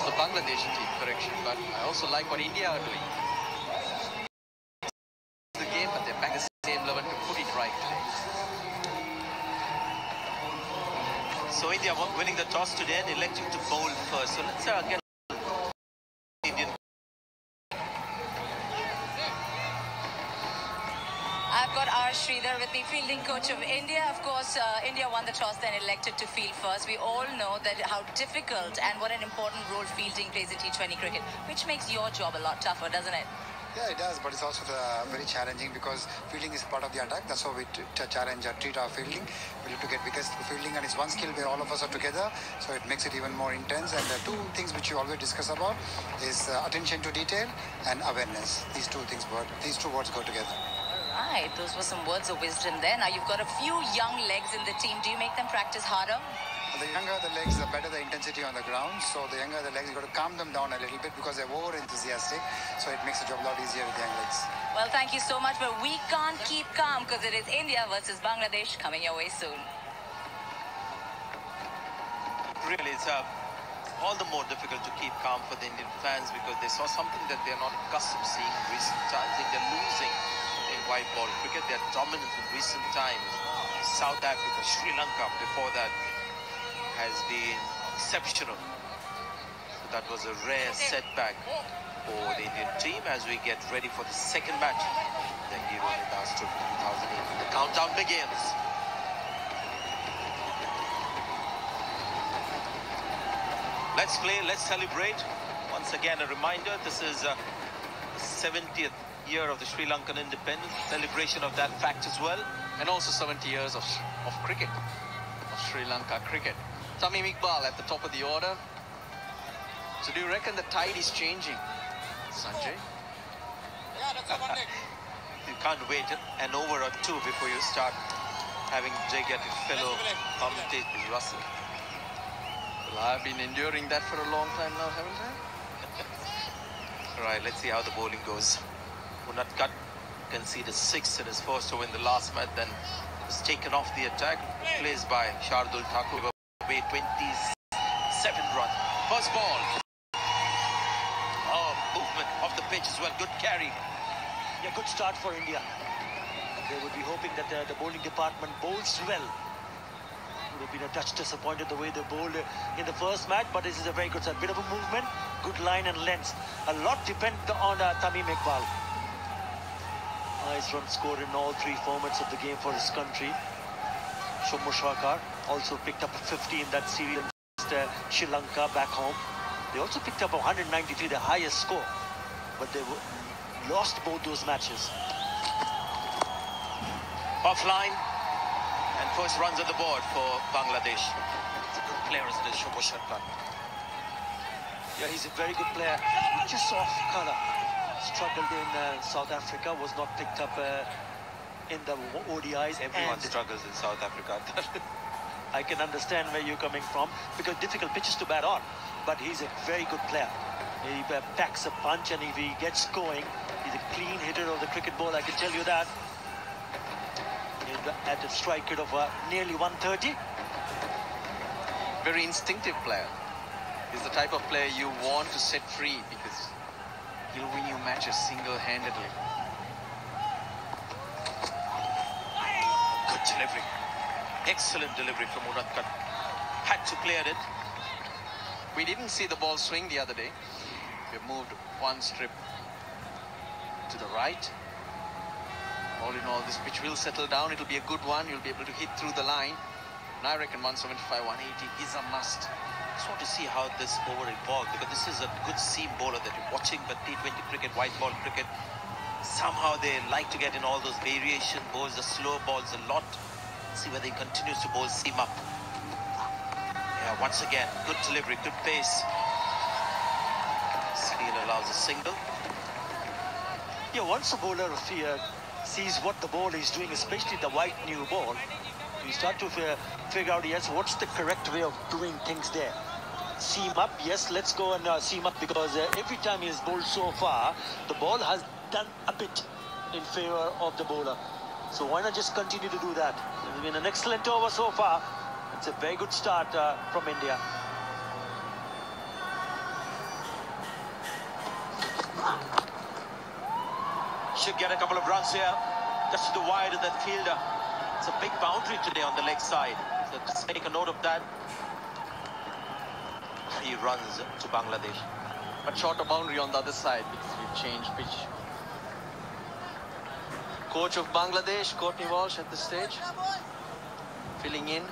of the Bangladesh team, correction, but I also like what India are doing. The game, but they're back at the same level to put it right today. So India winning the toss today and electing to bowl first. So let's get Indian. I've got R. Sridhar with me, fielding coach of India. Of course, India won the toss, then elected to field first. We all know that how difficult and what an important role fielding plays in T20 cricket, which makes your job a lot tougher, doesn't it? Yeah, it does, but it's also very challenging because fielding is part of the attack. That's how we treat our fielding. We need to get wickets through fielding, and it's one skill where all of us are together, so it makes it even more intense. And the two things which you always discuss about is attention to detail and awareness. These two words go together. Right, those were some words of wisdom there. Now you've got a few young legs in the team. Do you make them practice harder? The younger the legs, the better the intensity on the ground. So the younger the legs, you've got to calm them down a little bit because they're over enthusiastic. So it makes the job a lot easier with the young legs. Well, thank you so much, but we can't keep calm because it is India versus Bangladesh coming your way soon. Really, it's all the more difficult to keep calm for the Indian fans because they saw something that they're not accustomed to seeing in recent times. They're losing in white ball cricket. They're dominant in recent times. South Africa, Sri Lanka before that has been exceptional. So that was a rare setback for the Indian team as we get ready for the second match. The Rony last took 2008. The countdown begins. Let's play, let's celebrate. Once again, a reminder, this is the 70th year of the Sri Lankan independence, celebration of that fact as well. And also 70 years of cricket, of Sri Lanka cricket. Tamim Iqbal at the top of the order. So do you reckon the tide is changing, Sanjay? You can't wait an over or two before you start having dig at your fellow commentators, Russell. Well, I've been enduring that for a long time now, haven't I? Right, let's see how the bowling goes. Unatkat conceded 6 in his first over in the last match, then was taken off the attack. Plays by Shardul Thakur. 27 runs. First ball. Oh, movement off the pitch as well. Good carry. Yeah, good start for India. They would be hoping that the bowling department bowls well. Would have been a touch disappointed the way they bowled in the first match, but this is a very good start. Bit of a movement, good line and length. A lot depends on Tamim Iqbal. Nice run scored in all 3 formats of the game for his country. Shommo Shakar also picked up a 50 in that series against Sri Lanka back home. They also picked up 193, the highest score, but they lost both those matches. Offline, and first runs on the board for Bangladesh. It's a good player, isn't it, Shommo Shakar? Yeah, he's a very good player. Just off colour. Struggled in South Africa, was not picked up in the ODIs. Everyone struggles in South Africa. I can understand where you're coming from because difficult pitches to bat on, but he's a very good player. He packs a punch, and if he gets going, he's a clean hitter of the cricket ball, I can tell you that. At a strike rate of nearly 130. Very instinctive player. He's the type of player you want to set free because he'll win you matches single-handedly. Good delivery. Excellent delivery from Unatkat. Had to clear it. We didn't see the ball swing the other day. We moved one strip to the right. All in all, this pitch will settle down. It'll be a good one. You'll be able to hit through the line. And I reckon 175, 180 is a must. I just want to see how this over evolved because this is a good seam bowler that you're watching, but T20 cricket, white ball cricket, somehow they like to get in all those variation bowls, the slow balls a lot. See whether he continues to bowl seam up. Yeah, once again, good delivery, good pace. Steele allows a single. Yeah, once a bowler sees what the ball is doing, especially the white new ball, you start to figure out, yes, what's the correct way of doing things there. Seam up, yes, let's go and seam up because every time he has bowled so far, the ball has done a bit in favor of the bowler. So why not just continue to do that? It's been an excellent over so far. It's a very good start from India. Should get a couple of runs here. Just to the wide of that fielder. It's a big boundary today on the leg side. So just take a note of that. 3 runs to Bangladesh. But shorter boundary on the other side because we've changed pitch. Coach of Bangladesh, Courtney Walsh at the stage. Filling in.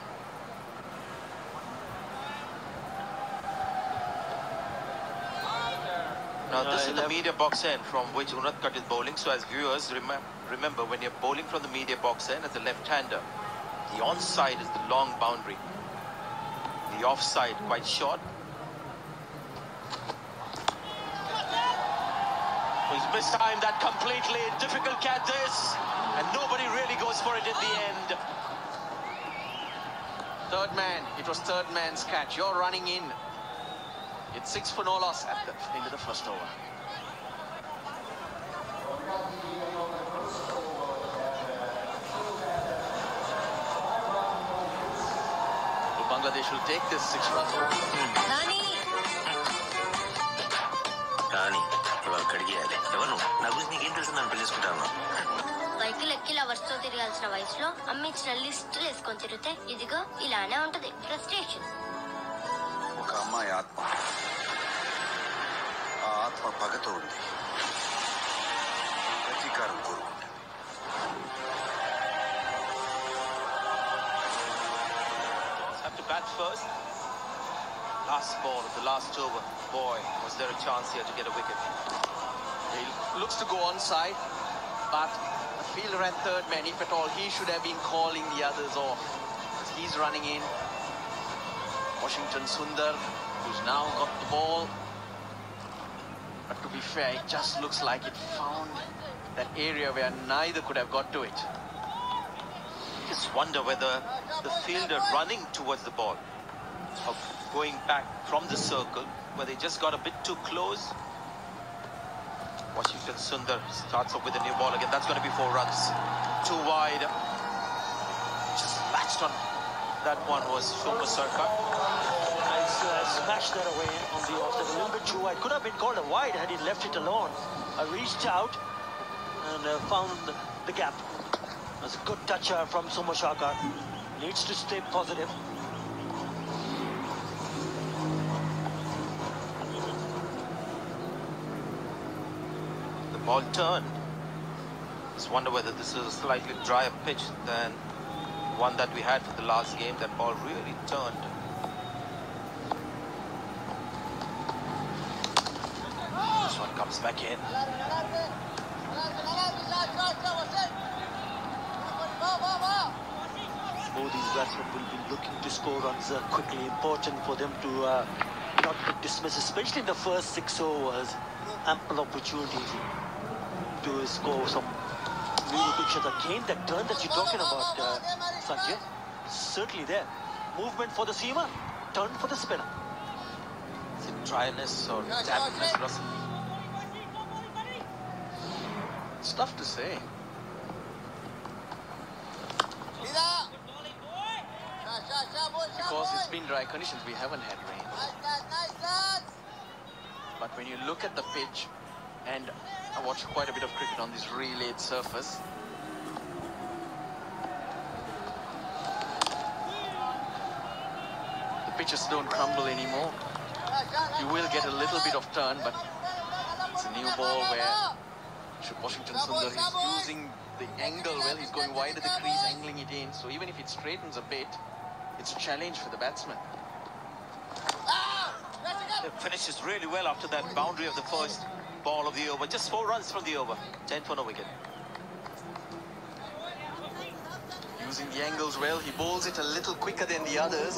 Now this is the media box end from which Unadkat is bowling. So as viewers, remember when you're bowling from the media box end as a left-hander, the onside is the long boundary. The offside quite short. He's mistimed that completely. Difficult catch this. And nobody really goes for it in the end. Third man. It was third man's catch. You're running in. It's 6 for no loss at the end of the first over. So Bangladesh will take this 6 runs. Rony! Rony, ఇవాళ కడిగేయాలి. ఎవరు నా గురించి నీకేం తెలుసు నన్ను పిలుచుకుంటాను. Cycle ఎక్కి లవర్స్తో తిరగాల్సిన వయసులో అమ్మ ఇచ్చిన లిస్టులు వేసుకొని తిరిగితే ఇదిగో ఇలానే ఉంటది ఫ్రస్ట్రేషన్. ఒక అమ్మాయి ఆత్మ, ఆ ఆత్మ పగతో ఉంది, ప్రతీకారం కోరుకుంటుంది. Have to bat first. Last ball of the last over. Boy, was there a chance here to get a wicket. He looks to go onside, but the fielder at third man, if at all, he should have been calling the others off. He's running in. Washington Sundar, who's now got the ball. But to be fair, it just looks like it found that area where neither could have got to it. Just wonder whether the fielder running towards the ball or going back from the circle, where they just got a bit too close. Washington Sundar starts up with a new ball again. That's going to be 4 runs. Too wide. Just latched on. That one was Shoma Sarkar. Nice smash that away on the offside. A little bit too wide. Could have been called a wide had he left it alone. I reached out and found the gap. That's a good touch from Soma Sarkar. Needs to stay positive. The ball turned. Just wonder whether this is a slightly drier pitch than one that we had for the last game. That ball really turned. This one comes back in. Both these batsmen will be looking to score runs quickly. Important for them to not get dismissed, especially in the first 6 overs. Ample opportunities to score some really big shots. Again, that turn that you're talking about, Sanjay, certainly there. Movement for the seamer, turn for the spinner. Is it dryness or dampness, Russell? It's tough to say. Because it's been dry conditions, we haven't had rain. But when you look at the pitch, and I watched quite a bit of cricket on this relayed surface, the pitches don't crumble anymore. You will get a little bit of turn, but it's a new ball where Washington Sundar is using the angle well. He's going wide of the crease, angling it in. So even if it straightens a bit, it's a challenge for the batsman. They finishes really well after that boundary of the first ball of the over. Just 4 runs from the over. 10 for no wicket. Using the angles well, he bowls it a little quicker than the others.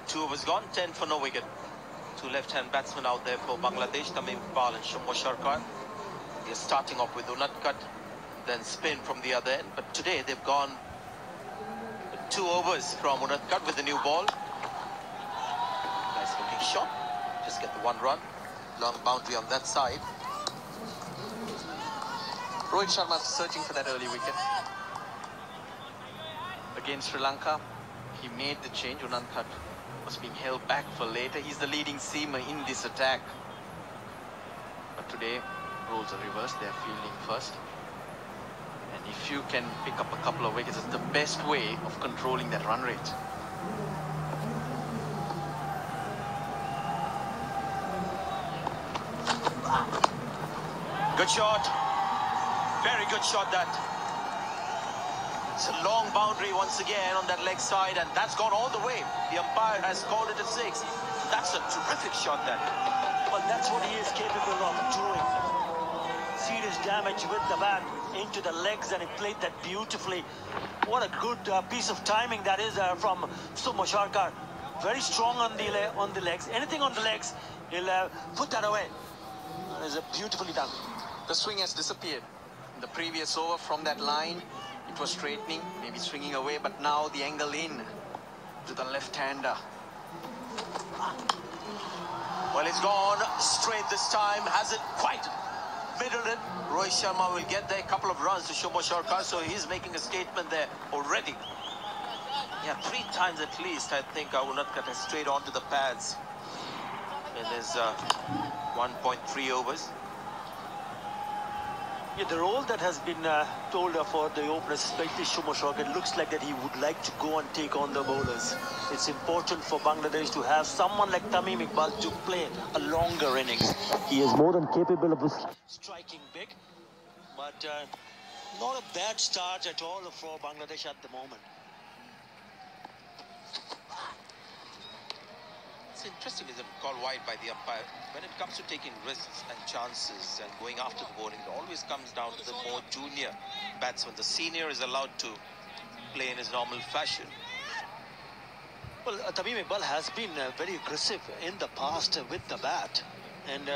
Two overs gone, 10 for no wicket. 2 left-hand batsmen out there for Bangladesh, Tamim Iqbal and Shoma Sarkar. They're starting off with Unadkat, then spin from the other end. But today they've gone a 2 overs from Unadkat with the new ball. Nice looking shot. Just get the 1 run. Long boundary on that side. Rohit Sharma searching for that early wicket. Against Sri Lanka, he made the change. Unadkat was being held back for later. He's the leading seamer in this attack. But today, roles are reversed. They're fielding first. And if you can pick up a couple of wickets, it's the best way of controlling that run rate. Good shot. Very good shot that. It's a long boundary once again on that leg side, and that's gone all the way. The umpire has called it a 6. That's a terrific shot that. Well, that's what he is capable of doing. Serious damage with the bat into the legs, and he played that beautifully. What a good piece of timing that is from Summa Sharkar. Very strong on the legs. Anything on the legs, he'll put that away. That is beautifully done. The swing has disappeared. In the previous over from that line, it was straightening, maybe swinging away, but now the angle in to the left-hander. Well, it's gone straight this time. Hasn't quite middled it. Rohit Sharma will get there. A couple of runs to Summa Sharkar, so he's making a statement there already. Yeah, 3 times at least, I think Unadkat has strayed onto the pads in his 1.3 overs. Yeah, the role that has been told for the openers, especially Summa Sharkar, it looks like that he would like to go and take on the bowlers. It's important for Bangladesh to have someone like Tamim Iqbal to play a longer innings. He is more than capable of striking big, but not a bad start at all for Bangladesh at the moment. It's interesting, isn't it? Called wide by the umpire. When it comes to taking risks and chances and going after the bowling, it always comes down to the more junior batsman. The senior is allowed to play in his normal fashion. Well, Tamim Iqbal has been very aggressive in the past with the bat, and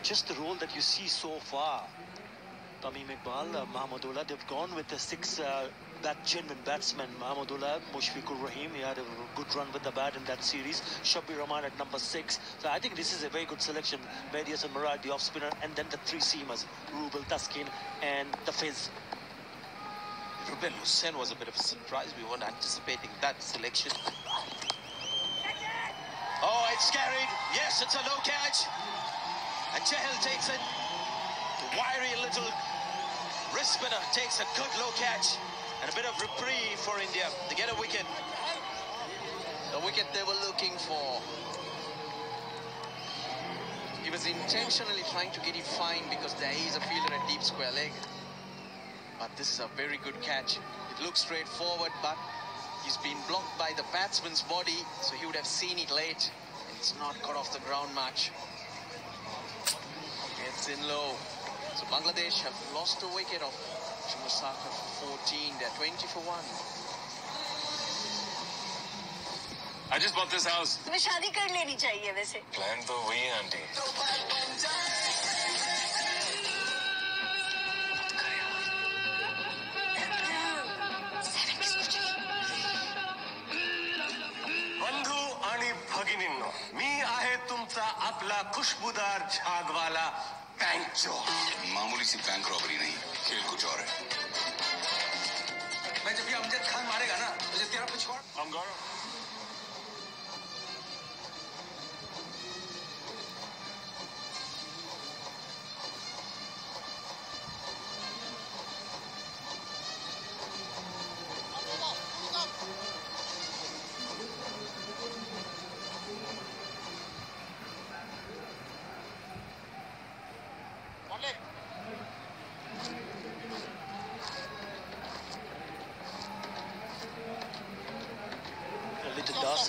just the role that you see so far. Tamim Iqbal, Mahmudullah, they've gone with the 6 genuine batsmen. Mahmudullah, Mushfiqur Rahim, he had a good run with the bat in that series. Shabir Rahman at number 6. So I think this is a very good selection. Mehdi Hasan Murad, the off-spinner, and then the 3 seamers, Rubel, Taskin, and the Fizz. Ruben Hussain was a bit of a surprise. We weren't anticipating that selection. Oh, it's carried. Yes, it's a low catch. And Chahal takes it. The wiry little wrist spinner takes a good low catch. And a bit of reprieve for India to get a wicket. The wicket they were looking for. He was intentionally trying to get it fine because there is a fielder at deep square leg. But this is a very good catch. It looks straightforward, but he's been blocked by the batsman's body, so he would have seen it late. And it's not got off the ground much. Gets in low. So Bangladesh have lost a wicket of Sharkar for 14. They're 20 for 1. I just bought this house. तुम्हें शादी कर लेनी चाहिए वैसे. Plan तो वही है aunty. बंधू आणि भगिनींनो, मी आहे तुमचा आपला खुशबूदार झागवाला बैंक चोर. मामूली सी बैंक रॉबरी नहीं, खेल कुछ और है. मैं जब ये अमजद खान मारेगा ना, मुझे तेरा कुछ और. I'm gonna.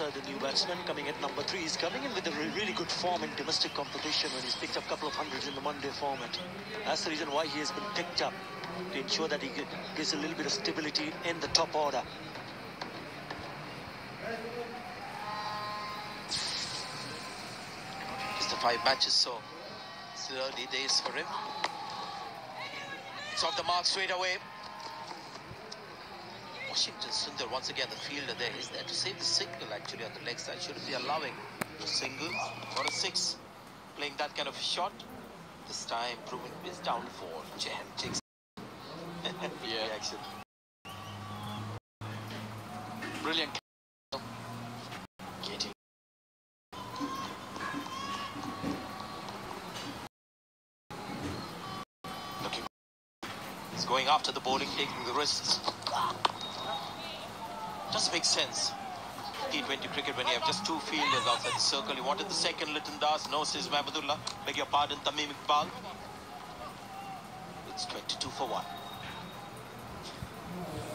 The new batsman coming at number 3. He's coming in with a really good form in domestic competition when he's picked up a couple of hundreds in the one-day format. That's the reason why he has been picked up, to ensure that he gives a little bit of stability in the top order. Just the 5 matches, so it's the early days for him. It's off the mark straight away. Washington Sundar, once again, the fielder there, is there to save the signal actually on the leg side. Shouldn't be allowing a single or a six. Playing that kind of shot. This time, proven is down for Jam takes reaction. Brilliant. Getting. Looking. He's going after the bowling, taking the risks. Doesn't make sense. T20 cricket when you have just two fielders outside the circle. You wanted the second, Litton Das. No, says Mahmudullah. Beg your pardon, Tamim Iqbal. It's 22 for 1.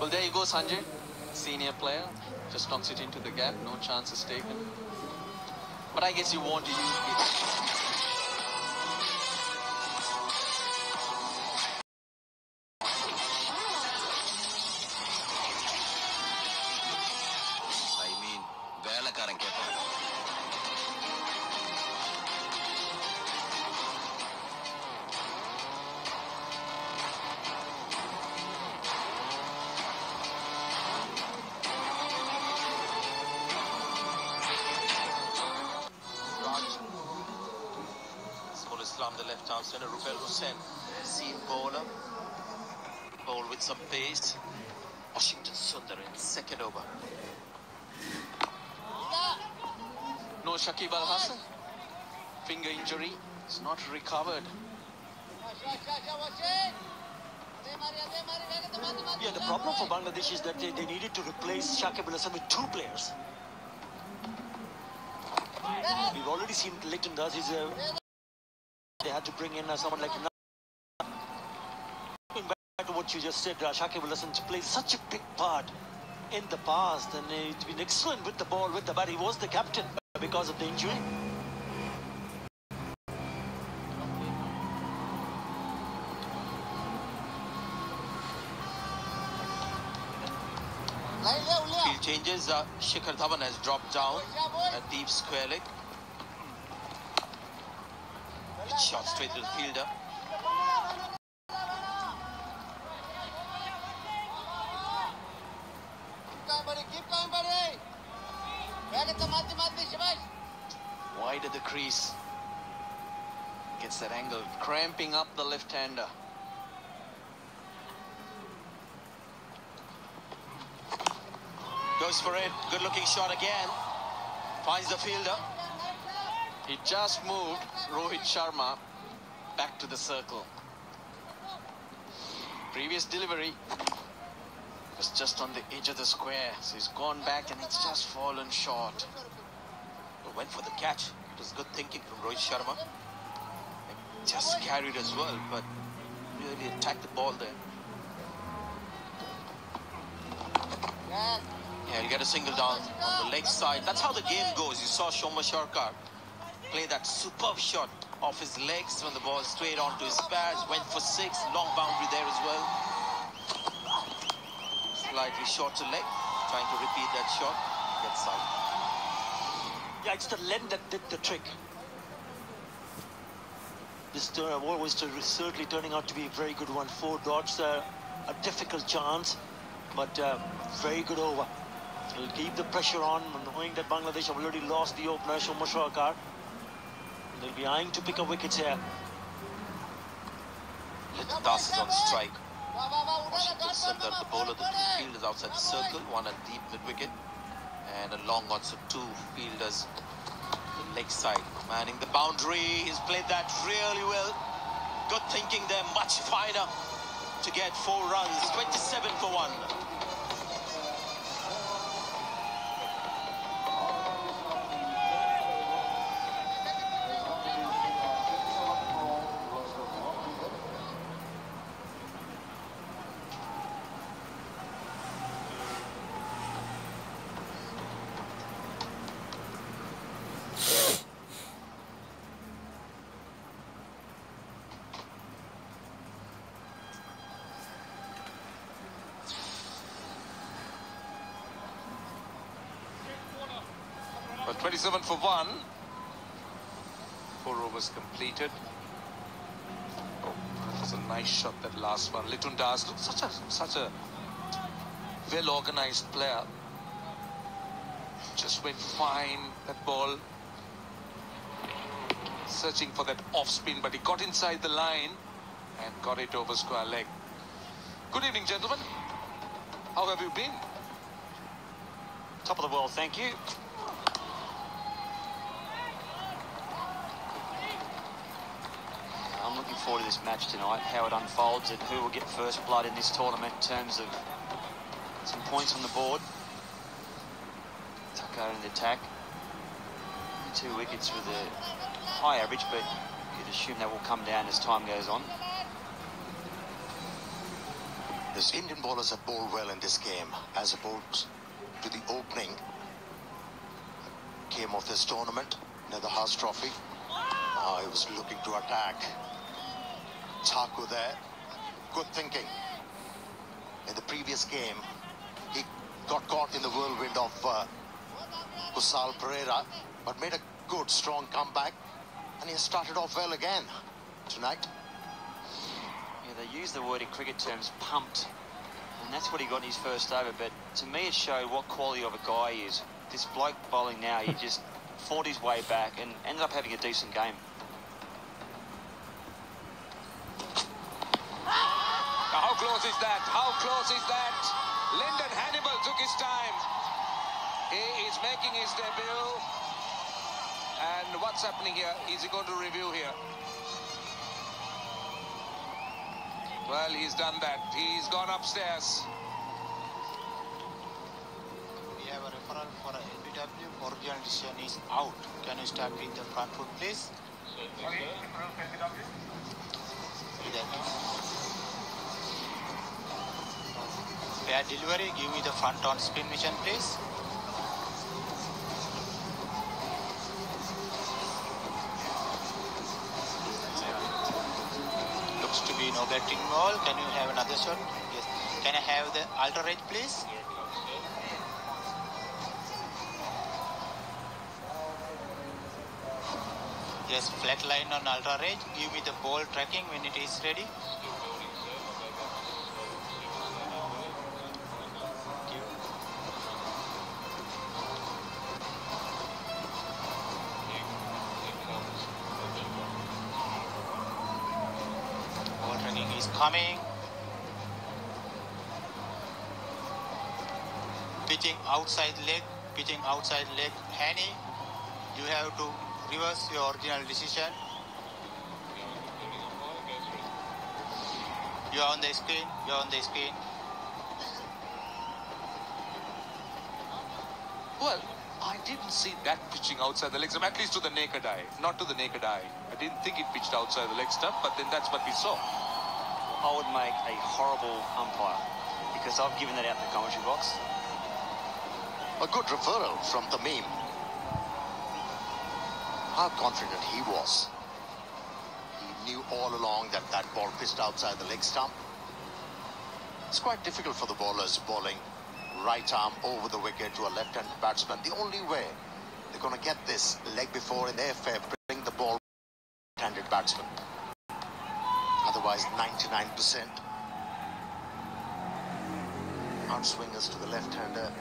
Well, there you go, Sanjay. Senior player. Just knocks it into the gap. No chances taken. But I guess you want to use it. The left arm center, Rupel Hussain, seam bowler, bowl with some pace. Washington Sundar in second over. No Shakib Al Hasan. Finger injury. It's not recovered. Yeah, the problem for Bangladesh is that they needed to replace Shakib Al Hasan with two players. We've already seen Litton Das. They had to bring in someone like. Going back to what you just said, Shakib Al Hasan plays such a big part in the past, and he's been excellent with the ball, with the bat. He was the captain because of the injury. Field changes. Shikhar Dhawan has dropped down at deep square leg. Shot straight to the fielder. Wide at the crease. Gets that angle. Cramping up the left-hander. Goes for it. Good looking shot again. Finds the fielder. He just moved Rohit Sharma back to the circle. Previous delivery was just on the edge of the square. So he's gone back and it's just fallen short. Went for the catch. It was good thinking from Rohit Sharma. Just carried as well, but really attacked the ball there. Yeah, he'll get a single down on the leg side. That's how the game goes. You saw Shoma Sharkar play that superb shot off his legs when the ball straight onto his pads. Went for six. Long boundary there as well. Slightly short to leg. Trying to repeat that shot. Gets out. Yeah, it's the length that did the trick. This ball was certainly turning out to be a very good one. 4 dots, a difficult chance, but very good over. It'll keep the pressure on, knowing that Bangladesh have already lost the opener, Shoma Sharkar. They'll be eyeing to pick up wickets here. Litton Das is on strike. Washington Sundar, the bowler, the two fielders outside the circle, one at deep mid-wicket, and a long one, so two fielders the leg side. Manning the boundary, he's played that really well. Good thinking there, much finer to get 4 runs, 27 for 1. But 27 for 1. 4 overs completed. Oh, that was a nice shot, that last one. Litton Das looked such a well-organized player. Just went fine, that ball. Searching for that off-spin, but he got inside the line and got it over square leg. Good evening, gentlemen. How have you been? Top of the world, thank you. I'm looking forward to this match tonight, how it unfolds and who will get first blood in this tournament in terms of some points on the board. Tucker in the attack. 2 wickets with a high average, but you'd assume that will come down as time goes on. The Indian bowlers have bowled well in this game, as opposed to the opening game of this tournament, near the Haas Trophy. He was looking to attack. Thakur there, good thinking. In the previous game, he got caught in the whirlwind of Kusal Pereira, but made a good, strong comeback, and he has started off well again tonight. Yeah, they use the word in cricket terms, pumped, and that's what he got in his first over, but to me it showed what quality of a guy he is. This bloke bowling now, he just fought his way back and ended up having a decent game. Now, how close is that? How close is that? Lyndon Hannibal took his time. He is making his debut. And what's happening here? Is he going to review here? Well, he's done that. He's gone upstairs. We have a referral for a LBW. Original decision is out. Can you start with the front foot, please? Pair delivery. Give me the front on spin mission, please. Looks to be no batting ball. Can you have another shot? Yes. Can I have the alter edge, please? Yes, flat line on ultra range. Give me the ball tracking when it is ready. Ball tracking is coming. Pitching outside leg, Hanny. You have to reverse your original decision. You are on the screen. Well, I didn't see that pitching outside the leg stump, at least to the naked eye. Not to the naked eye. I didn't think it pitched outside the leg stump, but then that's what we saw. I would make a horrible umpire because I've given that out in the commentary box. A good referral from Tamim. How confident he was. He knew all along that that ball pitched outside the leg stump. It's quite difficult for the bowlers bowling right arm over the wicket to a left-handed batsman. The only way they're going to get this leg before in their favour, bring the ball left-handed batsman. Otherwise, 99% outswingers to the left-hander.